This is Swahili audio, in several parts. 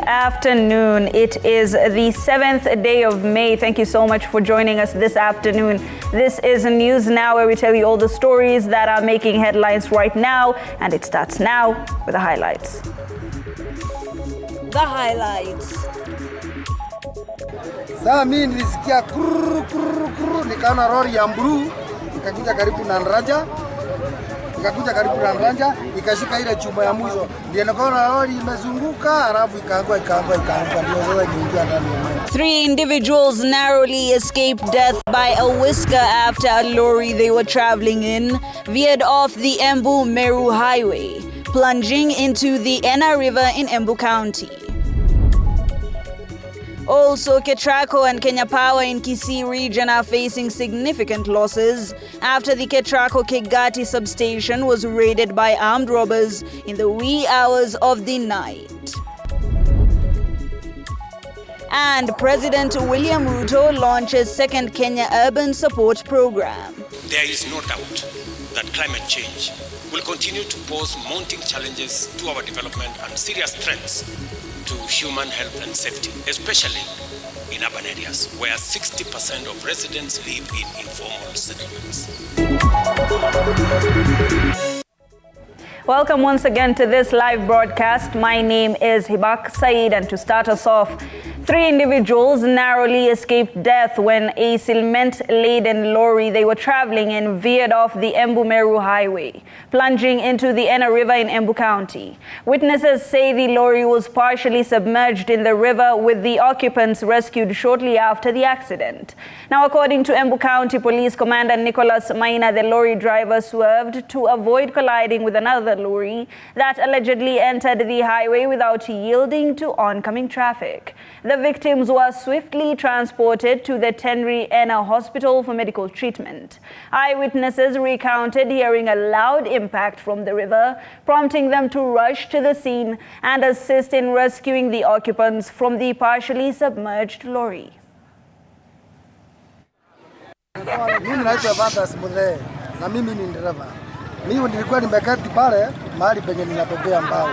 afternoon. It is the 7th day of May. Thank you so much for joining us this afternoon. This is News Now, where we tell you all the stories that are making headlines right now. And it starts now with the highlights. The highlights. Sasa mimi nilisikia kururu nikaona lori ya blue ikakuja karibu na Nranja. Ikashika ile chuma ya mwisho. Ndio nikaona lori imezunguka alafu ikaangua ndio sasa niingia ndani ya maji. 3 individuals narrowly escaped death by a whisker after a lorry they were traveling in veered off the Embu-Meru highway, plunging into the Ena River in Embu County. Also, Ketraco and Kenya Power in Kisii region are facing significant losses after the Ketraco-Kegati substation was raided by armed robbers in the wee hours of the night. And President William Ruto launches second Kenya Urban Support Program. There is no doubt that climate change will continue to pose mounting challenges to our development and serious threats to human health and safety, especially in urban areas where 60% of residents live in informal settlements. Welcome once again to this live broadcast. My name is Hibak Said, and to start us off, 3 individuals narrowly escaped death when a cement-laden lorry they were traveling in veered off the Embu-Meru highway, plunging into the Ena River in Embu County. Witnesses say the lorry was partially submerged in the river, with the occupants rescued shortly after the accident. Now, according to Embu County Police Commander Nicholas Maina, the lorry driver swerved to avoid colliding with another lorry that allegedly entered the highway without yielding to oncoming traffic. The victims were swiftly transported to the Tenri Ena Hospital for medical treatment. Eyewitnesses recounted hearing a loud impact from the river, prompting them to rush to the scene and assist in rescuing the occupants from the partially submerged lorry. Mimi naitwa Bandas Mudhe na mimi ni dereva. Mimi nilikuwa nimeketi pale mahali penye ninapepea mbao.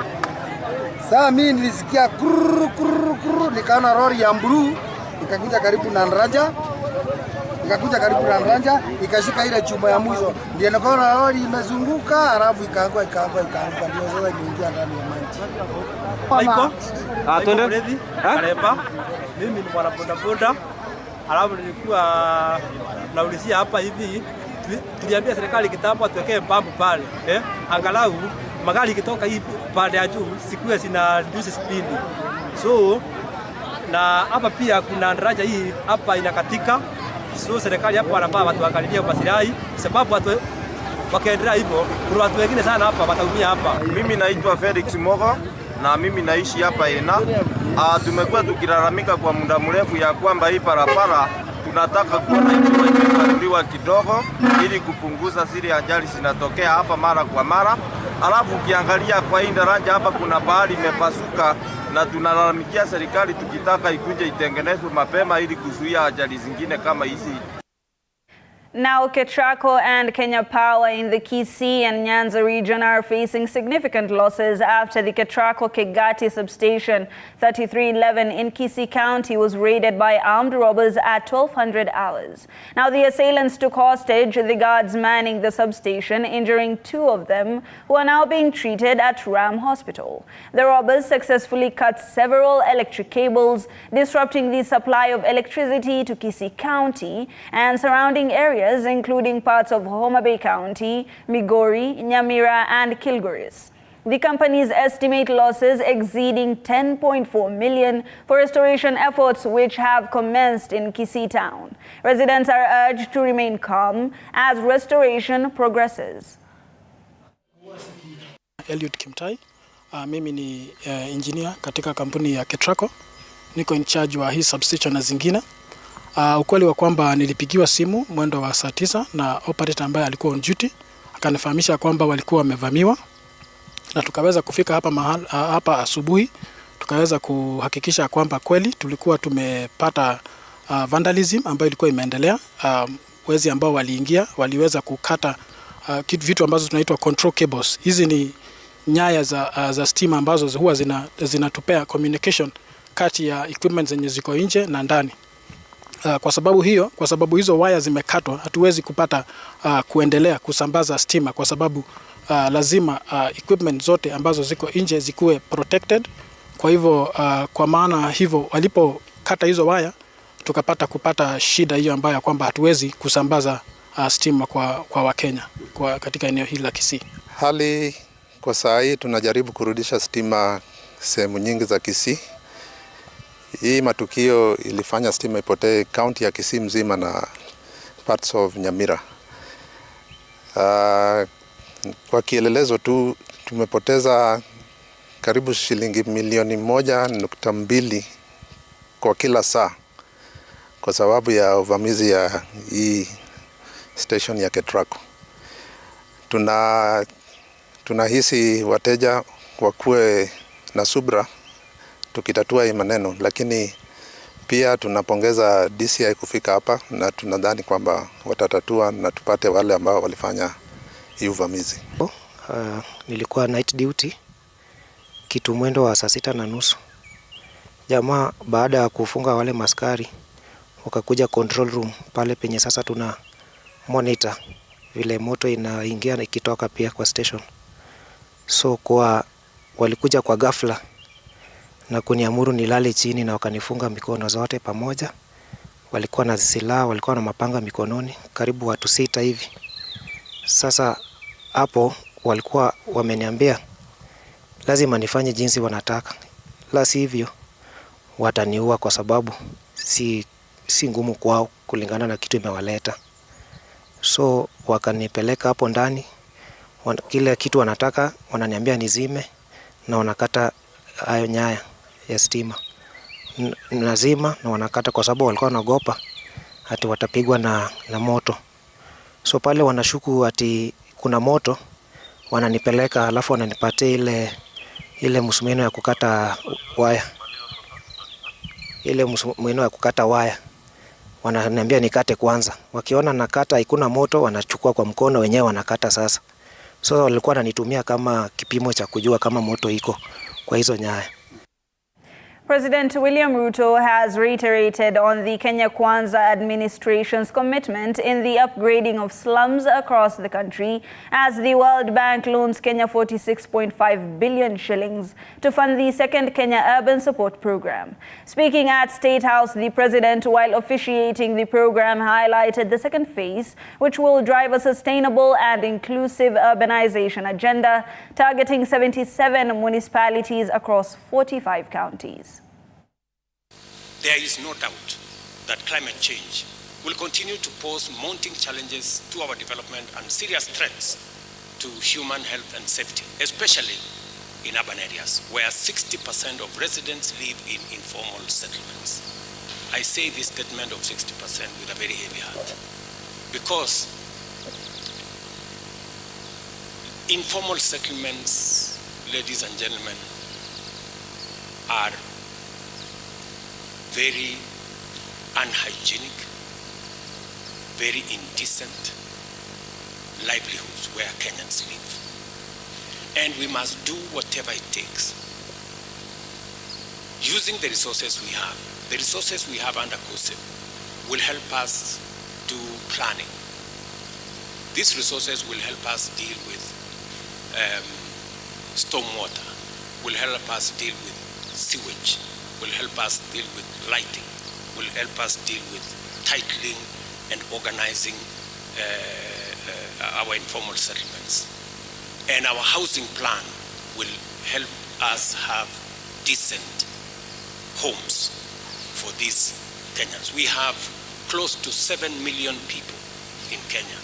Sasa mimi nilisikia kururu nikaona lori ya blue ikakuja karibu na Nranja. Ikashika ile chuma ya mwisho. Ndio nikaona lori imezunguka alafu ikaangua ndio sasa niingia ndani ya maji. Haiko? Twende. Karepa. Mimi ni bwana bodaboda. Alafu nilikuwa naulizia hapa hivi, tuliambia serikali kitambo tuwekee pampu pale, angalau magari kitoka hii pande ya juu sikuwe sina reduce speed. So na hapa pia kuna daraja hii hapa inakatika, so serikali hapo wanafaa watu waangalie masirai, sababu watu wakiendelea hivyo kuna watu wengine sana hapa wataumia hapa. Mimi naitwa Felix Mogo na mimi naishi hapa Ena. Tumekuwa tukilalamika kwa muda mrefu ya kwamba hii barabara tunataka kuona ikiwa kidogo ili kupunguza zile ajali zinatokea hapa mara kwa mara. Alafu ukiangalia kwa hii daraja hapa kuna bahari imepasuka na tunalalamikia serikali tukitaka ikuje itengenezwe mapema ili kuzuia ajali zingine kama hizi. Now, Ketraco and Kenya Power in the Kisii and Nyanza region are facing significant losses after the Ketraco-Kegati substation 3311 in Kisii County was raided by armed robbers at 1200 hours. Now, the assailants took hostage the guards manning the substation, injuring 2 of them, who are now being treated at Ram Hospital. The robbers successfully cut several electric cables, disrupting the supply of electricity to Kisii County and surrounding areas, including parts of Homa Bay County, Migori, Nyamira, and Kilgoris. The companies estimate losses exceeding 10.4 million for restoration efforts which have commenced in Kisii town. Residents are urged to remain calm as restoration progresses. Eliud Kimtai, mimi ni engineer katika kampuni ya Ketraco. Niko in charge wa hii substation na zingine. Ukweli wa kwamba nilipigiwa simu mwendo wa saa 9 na operator ambaye alikuwa on duty akanifahamisha kwamba walikuwa wamevamiwa, na tukaweza kufika hapa asubuhi, tukaweza kuhakikisha kwamba kweli tulikuwa tumepata vandalism ambayo ilikuwa imeendelea. Wezi ambao waliingia waliweza kukata vitu ambazo tunaitwa control cables. Hizi ni nyaya za stima ambazo huwa zinatupea communication kati ya equipment zenye ziko nje na ndani. Kwa sababu hizo waya zimekatwa, hatuwezi kupata kuendelea kusambaza stima, kwa sababu lazima equipment zote ambazo ziko nje zikuwe protected. Kwa hivyo kwa maana hivyo walipokata hizo waya kupata shida hiyo ambayo kwamba hatuwezi kusambaza stima kwa Wakenya katika eneo hili la Kisii. Hali kwa saa hii tunajaribu kurudisha stima sehemu nyingi za Kisii. Hii matukio ilifanya stima ipotee kaunti ya Kisii mzima na parts of Nyamira. Kwa kielelezo tu tumepoteza karibu shilingi milioni 1.2 kwa kila saa kwa sababu ya uvamizi ya hii station ya Ketraco. Tunahisi wateja wakuwe na subra tukitatua hii maneno, lakini pia tunapongeza DCI kufika hapa na tunadhani kwamba watatatua na tupate wale ambao walifanya hii uvamizi. Nilikuwa night duty kitu mwendo wa saa 6:30. Jamaa baada ya kufunga wale maskari wakakuja control room pale penye sasa tuna monitor vile moto inaingia na ikitoka pia kwa station. So walikuja kwa ghafla na kuniamuru nilale chini na wakanifunga mikono zote pamoja. Walikuwa na silaha, walikuwa na mapanga mikononi, karibu watu 6 hivi. Sasa hapo walikuwa wameniambia lazima nifanye jinsi wanataka, la sivyo wataniua, kwa sababu si ngumu kwao kulingana na kitu imewaleta. So wakanipeleka hapo ndani, kile kitu wanataka wananiambia nizime, na wanakata hayo nyaya ya stima. Nazima na wanakata kwa sababu walikuwa wanaogopa ati watapigwa na moto. So pale wanashuku ati kuna moto, wananipeleka alafu wananipatia ile msumeno ya kukata waya. Ile msumeno ya kukata waya wananiambia nikate kwanza. Wakiona nakata hakuna moto, wanachukua kwa mkono wenyewe wanakata sasa. So walikuwa wananitumia kama kipimo cha kujua kama moto iko kwa hizo nyaya. President William Ruto has reiterated on the Kenya Kwanza administration's commitment in the upgrading of slums across the country as the World Bank loans Kenya 46.5 billion shillings to fund the second Kenya Urban Support Program. Speaking at State House, the president, while officiating the program, highlighted the second phase, which will drive a sustainable and inclusive urbanization agenda targeting 77 municipalities across 45 counties. There is no doubt that climate change will continue to pose mounting challenges to our development and serious threats to human health and safety, especially in urban areas where 60% of residents live in informal settlements. I say this statement of 60% with a very heavy heart, because informal settlements, ladies and gentlemen, are very unhygienic, very indecent livelihoods where Kenyans live. And we must do whatever it takes, using the resources we have. The resources we have under GOtv will help us do planning. These resources will help us deal with stormwater, will help us deal with sewage, will help us deal with lighting, will help us deal with titling and organizing our informal settlements. And our housing plan will help us have decent homes for these Kenyans. We have close to 7 million people in Kenya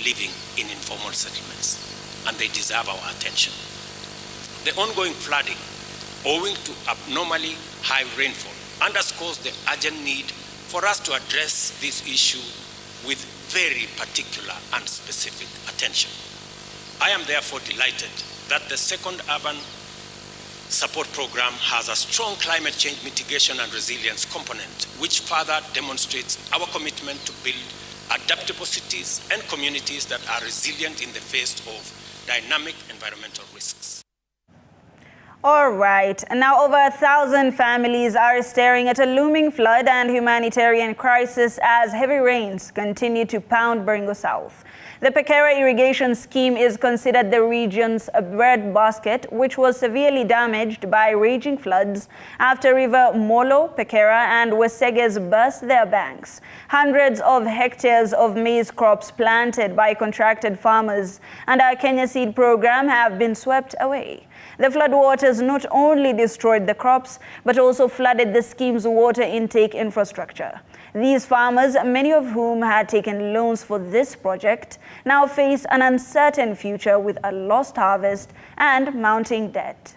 living in informal settlements, and they deserve our attention. The ongoing flooding, owing to abnormally high rainfall, underscores the urgent need for us to address this issue with very particular and specific attention. I am therefore delighted that the second Urban Support Program has a strong climate change mitigation and resilience component, which further demonstrates our commitment to build adaptable cities and communities that are resilient in the face of dynamic environmental risks. All right, now over 1,000 families are staring at a looming flood and humanitarian crisis as heavy rains continue to pound Baringo South. The Pekera irrigation scheme is considered the region's breadbasket, which was severely damaged by raging floods after River Molo, Pekera and Weseges burst their banks. Hundreds of hectares of maize crops planted by contracted farmers and our Kenya Seed program have been swept away. The floodwaters not only destroyed the crops, but also flooded the scheme's water intake infrastructure. These farmers, many of whom had taken loans for this project, now face an uncertain future with a lost harvest and mounting debt.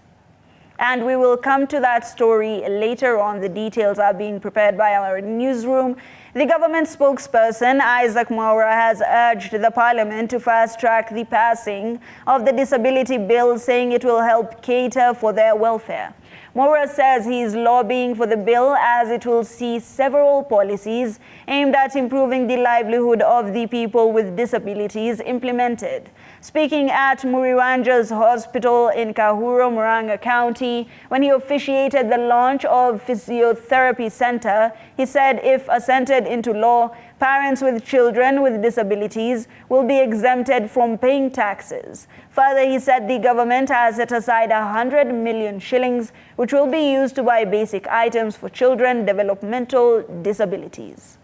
And we will come to that story later on. The details are being prepared by our newsroom. The government spokesperson, Isaac Mwaura, has urged the parliament to fast-track the passing of the disability bill, saying it will help cater for their welfare. Mwaura says he is lobbying for the bill as it will see several policies aimed at improving the livelihood of the people with disabilities implemented. Speaking at Muriwanja's hospital in Kahuro, Murang'a County, when he officiated the launch of Physiotherapy Center, he said if assented into law, parents with children with disabilities will be exempted from paying taxes. Further, he said the government has set aside 100 million shillings, which will be used to buy basic items for children with developmental disabilities.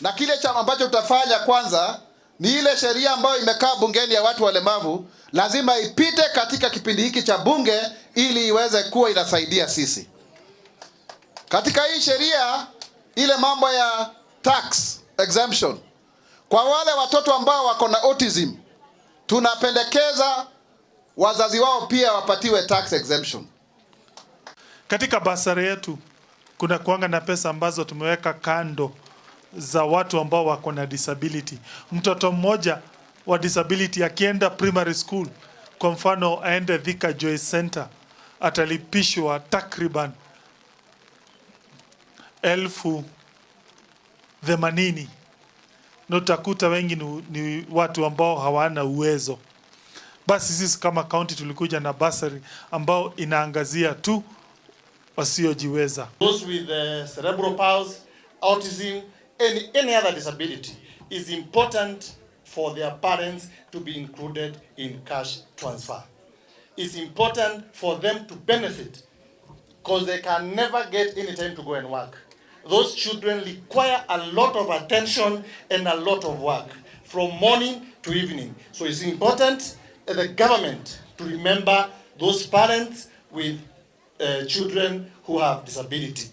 Na kile chama ambacho tutafanya kwanza ni ile sheria ambayo imekaa bungeni ya watu walemavu, lazima ipite katika kipindi hiki cha bunge ili iweze kuwa inasaidia sisi. Katika hii sheria, ile mambo ya tax exemption kwa wale watoto ambao wako na autism, tunapendekeza wazazi wao pia wapatiwe tax exemption. Katika basari yetu kuna kuanga na pesa ambazo tumeweka kando za watu ambao wako na disability. Mtoto mmoja wa disability akienda primary school, kwa mfano aende Thika Joyce Center, atalipishwa takriban 80,000. Na utakuta wengi ni watu ambao hawana uwezo. Basi sisi kama county tulikuja na basari ambao inaangazia tu wasiojiweza. Those with cerebral palsy, autism, any other disability, is important for their parents to be included in cash transfer. It's important for them to benefit because they can never get any time to go and work. Those children require a lot of attention and a lot of work from morning to evening. So it's important the government to remember those parents with children who have disability.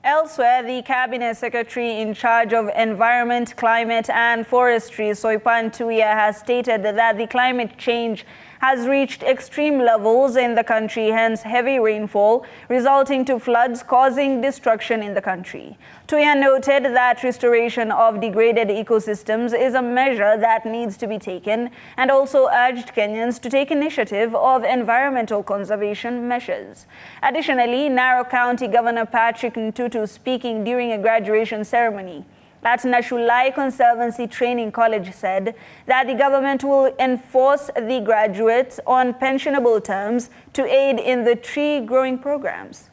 Elsewhere, the Cabinet Secretary in charge of Environment, Climate and Forestry, Soipan Tuya, has stated that the climate change has reached extreme levels in the country, hence heavy rainfall, resulting to floods causing destruction in the country. Tuya noted that restoration of degraded ecosystems is a measure that needs to be taken and also urged Kenyans to take initiative of environmental conservation measures. Additionally, Narok County Governor Patrick Ntutu, speaking during a graduation ceremony at Nashulai Conservancy Training College, said that the government will enforce the graduates on pensionable terms to aid in the tree growing programs.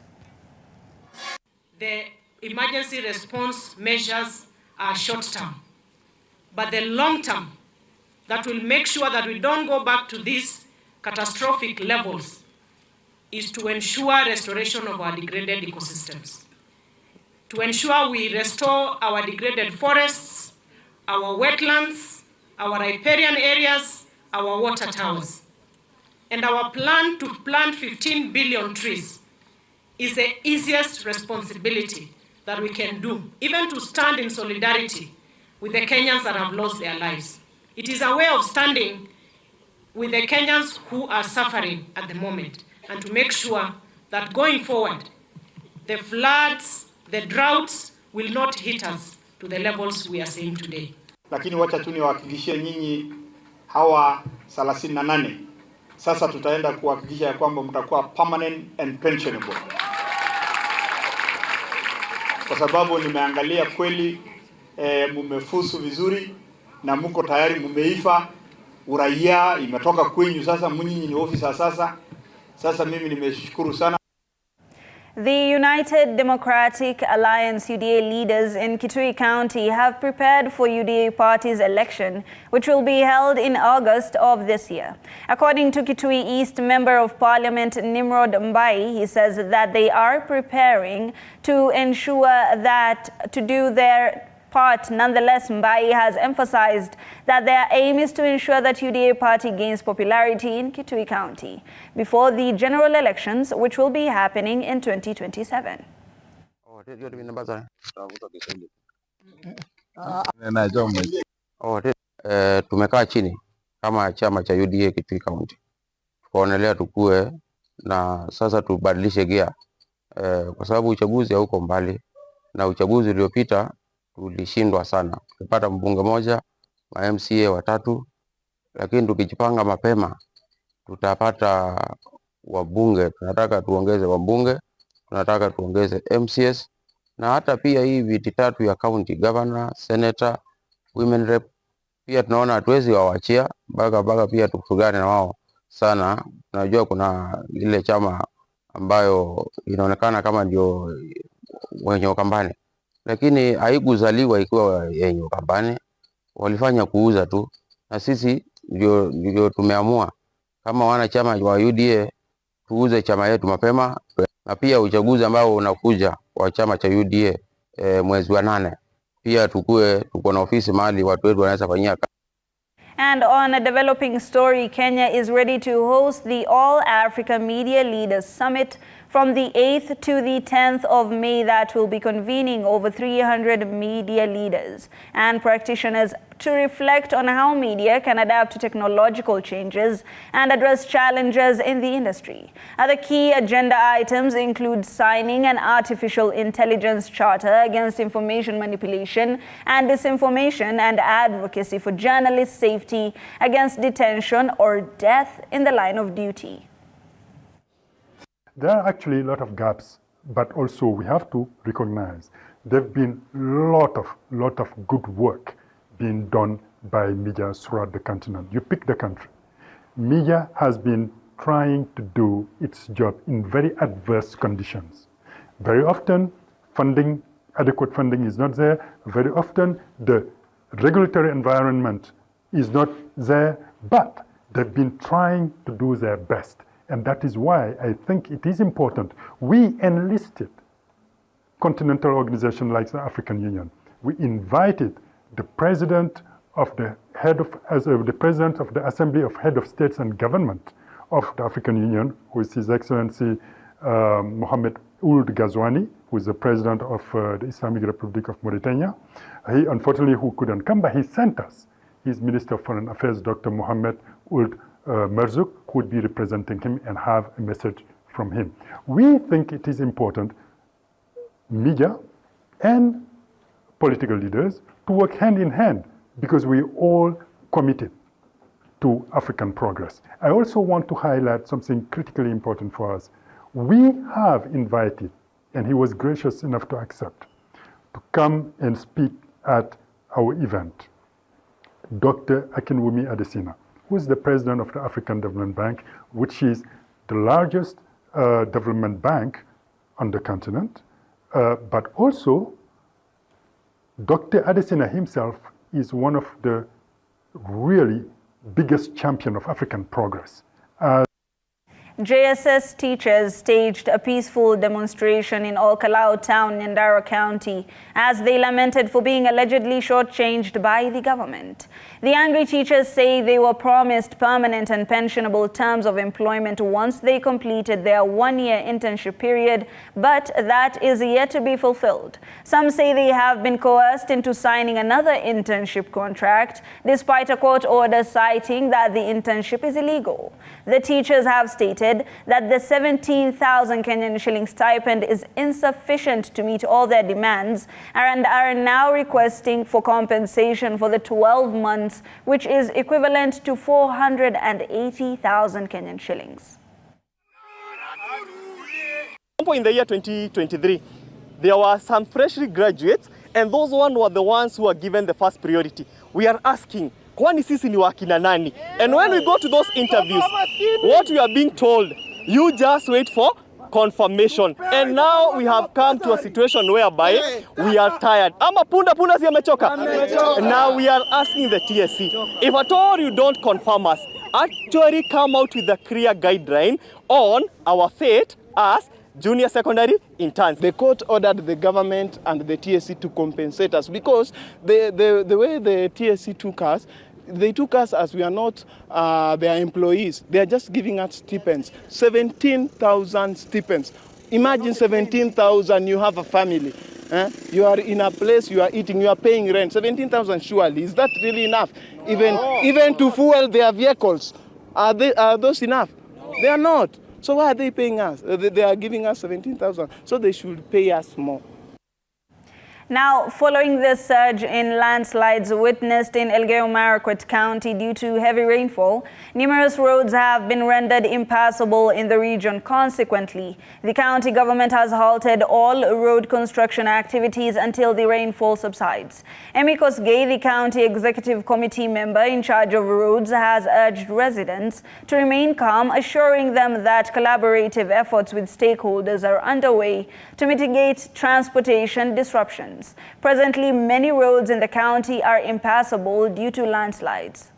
The emergency response measures are short term, but the long term that will make sure that we don't go back to these catastrophic levels is to ensure restoration of our degraded ecosystems. To ensure we restore our degraded forests, our wetlands, our riparian areas, our water towers. And our plan to plant 15 billion trees is the easiest responsibility that we can do, even to stand in solidarity with the Kenyans that have lost their lives. It is a way of standing with the Kenyans who are suffering at the moment, and to make sure that going forward, the floods, the droughts will not hit us to the levels we are seeing today. Lakini wacha tu niwahakikishie nyinyi hawa 38 sasa tutaenda kuhakikisha kwamba mtakuwa permanent and pensionable. Kwa sababu nimeangalia kweli mumefusu vizuri na mko tayari, mumeifa uraia imetoka kwenyu, sasa mnyinyi ni ofisa sasa mimi nimeshukuru sana. The United Democratic Alliance UDA leaders in Kitui County have prepared for UDA party's election, which will be held in August of this year. According to Kitui East Member of Parliament Nimrod Mbai, he says that they are preparing to ensure that to do their part. Nonetheless, Mbai has emphasized that their aim is to ensure that UDA party gains popularity in Kitui County before the general elections, which will be happening in 2027. Tumekaa chini kama chama cha UDA Kitui County, tukaonelea tukue na sasa tubadilishe gia, kwa sababu uchaguzi hauko mbali, na uchaguzi uliopita tulishindwa sana. Tulipata mbunge moja, ma MCA watatu, lakini tukijipanga mapema tutapata wabunge. Tunataka tuongeze wabunge, tunataka tuongeze MCS, na hata pia hii viti tatu ya county governor, senator, women rep pia tunaona hatuwezi waachia mpaka pia tufugane na wao sana. Tunajua kuna ile chama ambayo inaonekana kama ndio wenye Ukambani, lakini haikuzaliwa ikiwa yenye Ukambani, walifanya kuuza tu, na sisi ndio tumeamua kama wana chama wa UDA tuuze chama yetu mapema, na pia uchaguzi ambao unakuja wa chama cha UDA mwezi wa 8 pia tuko na ofisi mahali watu wetu wanaweza fanyia. And on a developing story, Kenya is ready to host the All Africa Media Leaders Summit from the 8th to the 10th of May that will be convening over 300 media leaders and practitioners to reflect on how media can adapt to technological changes and address challenges in the industry. Other key agenda items include signing an artificial intelligence charter against information manipulation and disinformation, and advocacy for journalist safety against detention or death in the line of duty. There are actually a lot of gaps, but also we have to recognize there have been lot of good work being done by media throughout the continent. You pick the country. Media has been trying to do its job in very adverse conditions. Very often, adequate funding is not there. Very often, the regulatory environment is not there, but they've been trying to do their best. And that is why I think it is important. We enlisted continental organizations like the African Union. We invited the president of the president of the Assembly of Head of States and Government of the African Union, who is His Excellency Mohamed Ould Ghazouani, who is the president of the Islamic Republic of Mauritania. He, unfortunately, who couldn't come, but he sent us his Minister of Foreign Affairs, Dr. Mohamed Ould Merzouk, who would be representing him and have a message from him. We think it is important, media and political leaders, to work hand in hand, because we all committed to African progress. I also want to highlight something critically important for us. We have invited, and he was gracious enough to accept, to come and speak at our event, Dr. Akinwumi Adesina, who is the president of the African Development Bank, which is the largest development bank on the continent, but also Dr. Adesina himself is one of the really biggest champion of African progress. JSS teachers staged a peaceful demonstration in Olkalau town, Nyandarua County, as they lamented for being allegedly shortchanged by the government. The angry teachers say they were promised permanent and pensionable terms of employment once they completed their one-year internship period, but that is yet to be fulfilled. Some say they have been coerced into signing another internship contract, despite a court order citing that the internship is illegal. The teachers have stated that the 17,000 Kenyan shilling stipend is insufficient to meet all their demands and are now requesting for compensation for the 12 months, which is equivalent to 480,000 Kenyan shillings. In the year 2023, there were some freshly graduates, and those were the ones who were given the first priority. We are asking kwani sisi ni wakina nani? And when we go to those interviews, what we are being told, you just wait for confirmation. And now we have come to a situation whereby we are tired. Ama punda si amechoka. Now we are asking the TSC, if at all you don't confirm us, actually come out with a clear guideline on our fate as junior secondary interns. The court ordered the government and the TSC to compensate us because the way the TSC took us, they took us as we are not their employees. They are just giving us stipends, 17,000 stipends. Imagine 17,000, you have a family. You are in a place, you are eating, you are paying rent. 17,000 surely, is that really enough? Even to fuel their vehicles, are those enough? They are not. So why are they paying us? They are giving us 17,000, so they should pay us more. Now, following the surge in landslides witnessed in Elgeyo-Marakwet County due to heavy rainfall, numerous roads have been rendered impassable in the region. Consequently, the county government has halted all road construction activities until the rainfall subsides. Emi Kosgei, the county executive committee member in charge of roads, has urged residents to remain calm, assuring them that collaborative efforts with stakeholders are underway to mitigate transportation disruptions. Presently, many roads in the county are impassable due to landslides.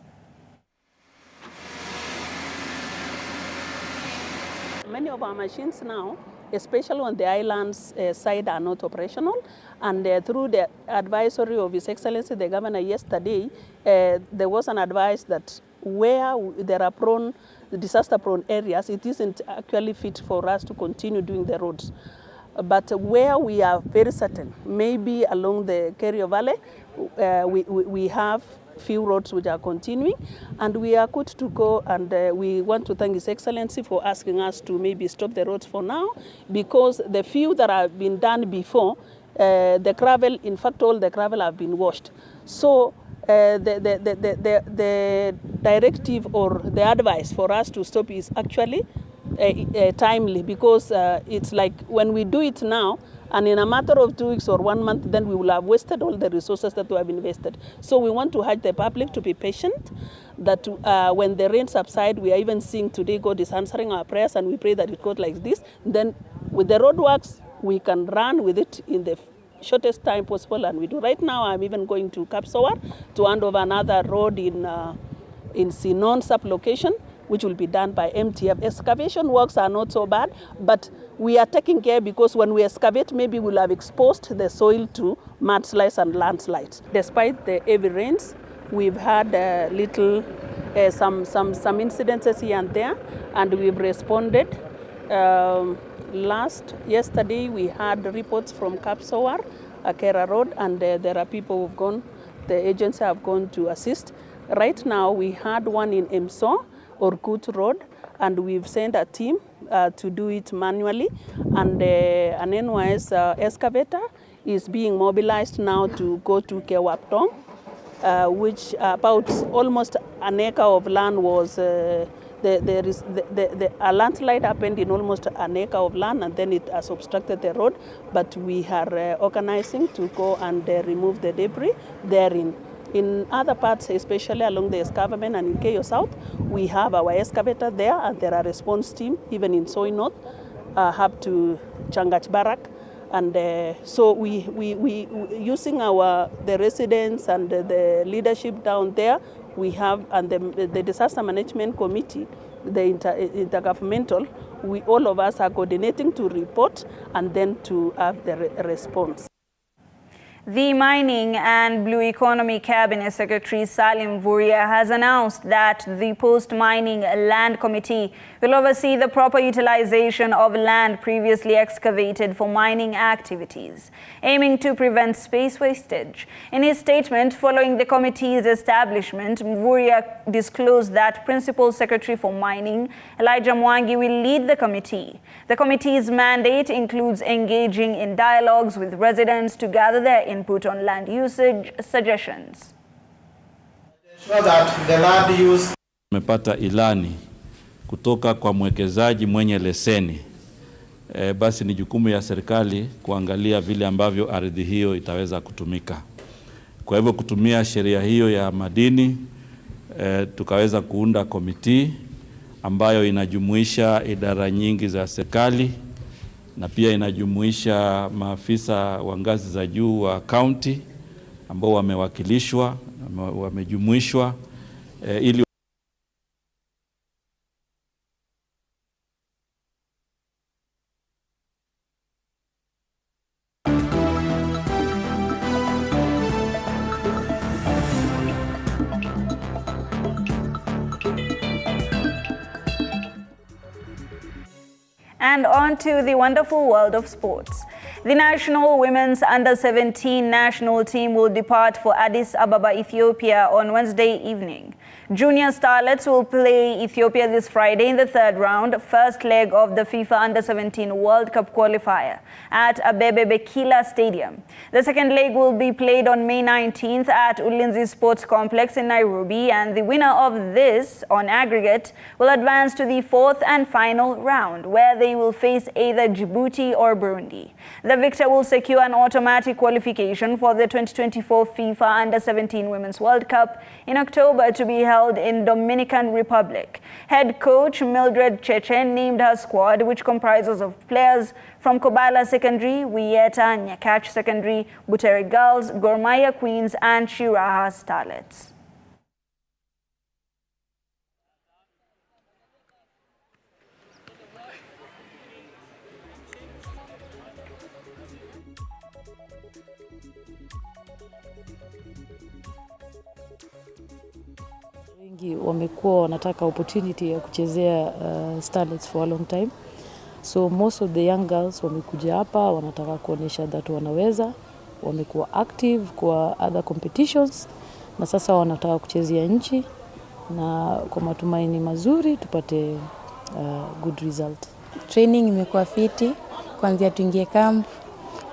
Many of our machines now, especially on the islands side, are not operational. And through the advisory of His Excellency the Governor yesterday, there was an advice that where there are disaster-prone areas, it isn't actually fit for us to continue doing the roads. But where we are very certain, maybe along the Kerio Valley, we have few roads which are continuing, and we are good to go. And we want to thank His Excellency for asking us to maybe stop the roads for now, because the few that have been done before, the gravel, in fact, all the gravel have been washed. So the directive or the advice for us to stop is actually timely, because it's like when we do it now, and in a matter of 2 weeks or 1 month, then we will have wasted all the resources that we have invested. So we want to urge the public to be patient, that when the rain subside, we are even seeing today God is answering our prayers, and we pray that it goes like this. Then with the roadworks, we can run with it in the shortest time possible, and we do. Right now, I'm even going to Kapsowar to hand over another road in Sinon sub-location, which will be done by MTF. Excavation works are not so bad, but we are taking care, because when we excavate, maybe we'll have exposed the soil to mudslides and landslides. Despite the heavy rains, we've had some incidences here and there, and we've responded. Yesterday, we had reports from Kapsowar, Akera Road, and there are people who've gone, the agency have gone to assist. Right now, we had one in Emso, Orkut Road, and we've sent a team to do it manually, and an NYS excavator is being mobilized now to go to Kewaptong, which about almost an acre of land was, a landslide happened in almost an acre of land, and then it has obstructed the road, but we are organizing to go and remove the debris therein. In other parts, especially along the escarpment and in Keyo South, we have our excavator there, and there are response team, even in Soy North, up to Changach Barak. And so we using the residents and the leadership down there, we have, and the disaster management committee, the intergovernmental, all of us are coordinating to report and then to have the response. The Mining and Blue Economy Cabinet Secretary Salim Vuria has announced that the Post-Mining Land Committee will oversee the proper utilization of land previously excavated for mining activities, aiming to prevent space wastage. In his statement following the committee's establishment, Vuria disclosed that Principal Secretary for Mining, Elijah Mwangi, will lead the committee. The committee's mandate includes engaging in dialogues with residents to gather their input on land usage suggestions. Tumepata ilani kutoka kwa mwekezaji mwenye leseni. Basi ni jukumu ya serikali kuangalia vile ambavyo ardhi hiyo itaweza kutumika. Kwa hivyo kutumia sheria hiyo ya madini tukaweza kuunda komiti ambayo inajumuisha idara nyingi za serikali na pia inajumuisha maafisa wa ngazi za juu wa county ambao wamejumuishwa ili And on to the wonderful world of sports. The national women's under-17 national team will depart for Addis Ababa, Ethiopia on Wednesday evening. Junior starlets will play Ethiopia this Friday in the third round, first leg of the FIFA Under-17 World Cup qualifier at Abebe Bekila Stadium. The second leg will be played on May 19th at Ulinzi Sports Complex in Nairobi, and the winner of this, on aggregate, will advance to the fourth and final round, where they will face either Djibouti or Burundi. The victor will secure an automatic qualification for the 2024 FIFA Under-17 Women's World Cup in October to be held in Dominican Republic. Head coach Mildred Chechen named her squad, which comprises of players from Kobala Secondary, Wieta Nyakach Secondary, Butere Girls, Gor Mahia Queens, and Shiraha Starlets. Wengi wamekuwa wanataka opportunity ya kuchezea Starlets for a long time. So most of the young girls wamekuja hapa wanataka kuonesha that wanaweza, wamekuwa active kwa other competitions na sasa wanataka kuchezea nchi na kwa matumaini mazuri tupate good result. Training imekuwa fiti kuanzia tuingie camp